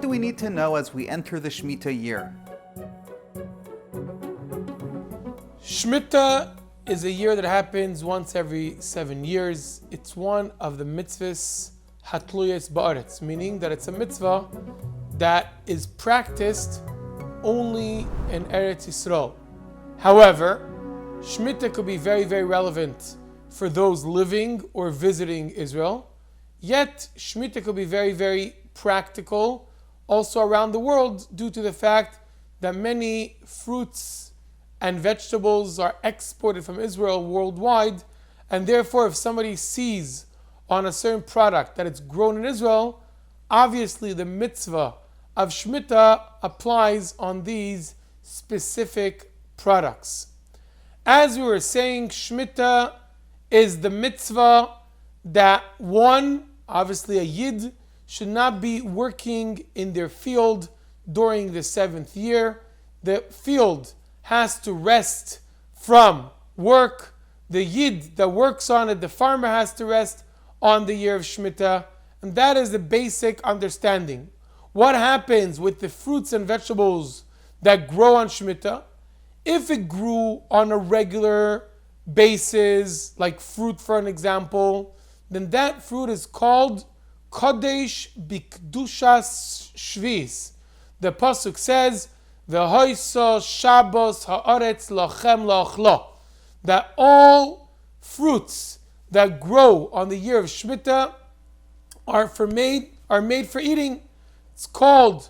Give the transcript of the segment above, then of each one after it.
what do we need to know as we enter the Shmita year? Shmita is a year that happens once every 7 years. It's one of the mitzvahs hatluyas ba'aretz, meaning that it's a mitzvah that is practiced only in Eretz Yisrael. However, Shmita could be very, very relevant for those living or visiting Israel. Yet, Shmita could be very, very practical also around the world due to the fact that many fruits and vegetables are exported from Israel worldwide, and therefore if somebody sees on a certain product that it's grown in Israel, obviously the mitzvah of Shmita applies on these specific products. As we were saying, Shmita is the mitzvah that one, obviously a Yid, should not be working in their field during the 7th year. The field has to rest from work. The Yid that works on it, the farmer, has to rest on the year of Shmita. And that is the basic understanding. What happens with the fruits and vegetables that grow on Shmita? If it grew on a regular basis, like fruit for an example, then that fruit is called Kodesh Bikdushas Shvis. The Pasuk says, V'hoiso Shabbos ha'aretz lachem la'achlo, that all fruits that grow on the year of Shmita are made for eating. It's called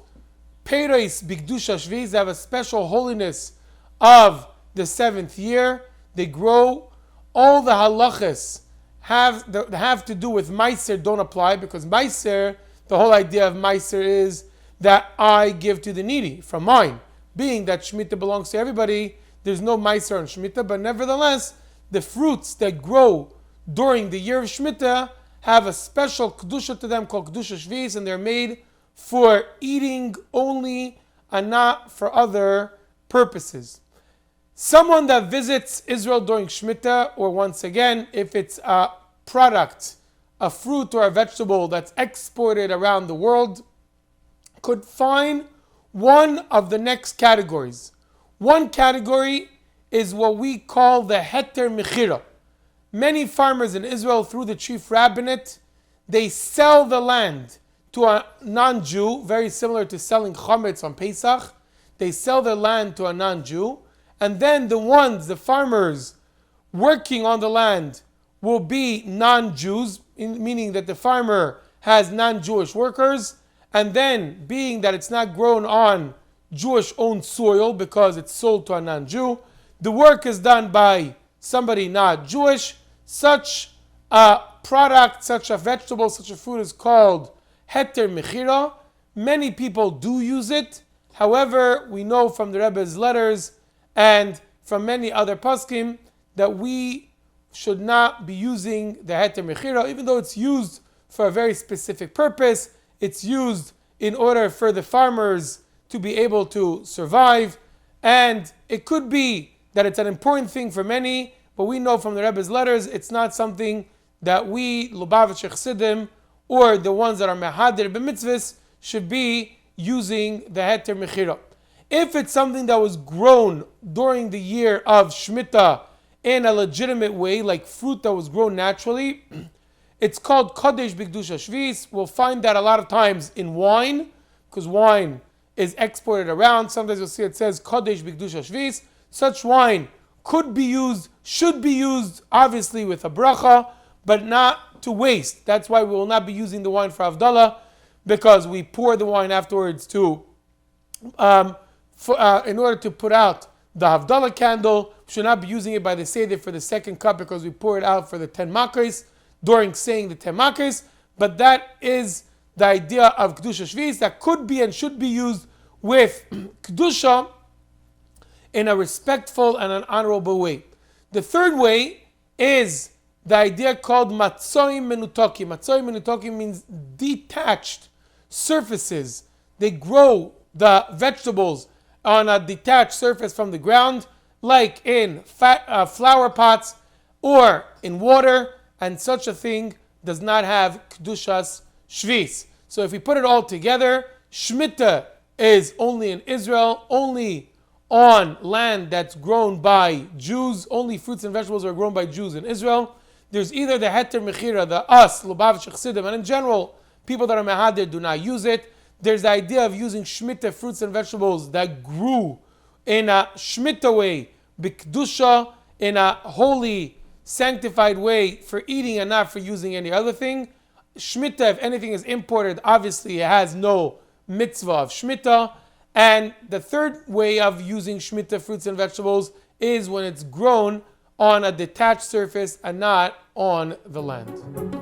Peiros Bikdusha Shvis. They have a special holiness of the 7th year. They grow. All the halachas have to do with Meiser don't apply, because Meiser, the whole idea of Meiser is that I give to the needy from mine. Being that Shmita belongs to everybody, there's no Meiser on Shmita, but nevertheless, the fruits that grow during the year of Shmita have a special Kedusha to them called Kedusha Shvis, and they're made for eating only and not for other purposes. Someone that visits Israel during Shmita, or once again, if it's a product, a fruit or a vegetable that's exported around the world, could find one of the next categories. One category is what we call the heter mechira. Many farmers in Israel, through the chief rabbinate, they sell the land to a non-Jew, very similar to selling chametz on Pesach. They sell their land to a non-Jew, and then the farmers working on the land will be non-Jews, meaning that the farmer has non-Jewish workers, and then being that it's not grown on Jewish-owned soil because it's sold to a non-Jew, the work is done by somebody not Jewish. Such a product, such a vegetable, such a fruit is called heter mechira. Many people do use it. However, we know from the Rebbe's letters and from many other poskim that we should not be using the heter mechira, even though it's used for a very specific purpose. It's used in order for the farmers to be able to survive, and it could be that it's an important thing for many, but we know from the Rebbe's letters it's not something that we, Lubavitch Chassidim, or the ones that are mehadir b'mitzvahs, should be using the heter mechira. If it's something that was grown during the year of Shmita in a legitimate way, like fruit that was grown naturally, it's called Kodesh Bikdusha Shvis. We'll find that a lot of times in wine, because wine is exported around. Sometimes you'll see it says Kodesh Bikdusha Shvis. Such wine could be used, should be used, obviously with a bracha, but not to waste. That's why we will not be using the wine for Havdalah, because we pour the wine afterwards to in order to put out the Havdalah candle. We should not be using it by the Seder for the second cup, because we pour it out for the 10 makos during saying the 10 makos. But that is the idea of Kedusha Shvis that could be and should be used with Kedusha in a respectful and an honorable way. The third way is the idea called Matzoim Menutokim. Matzoim Menutokim means detached surfaces. They grow the vegetables on a detached surface from the ground, like in flower pots or in water, and such a thing does not have Kedushas Shvis. So if we put it all together, Shmita is only in Israel, only on land that's grown by Jews. Only fruits and vegetables are grown by Jews in Israel. There's either the heter mechira, the us, lubavitch chsidim, and in general, people that are mehadir do not use it. There's the idea of using shmita fruits and vegetables that grew in a shmita way, bikdusha, in a holy, sanctified way for eating and not for using any other thing. Shmita, if anything is imported, obviously it has no mitzvah of shmita. And the third way of using shmita fruits and vegetables is when it's grown on a detached surface and not on the land.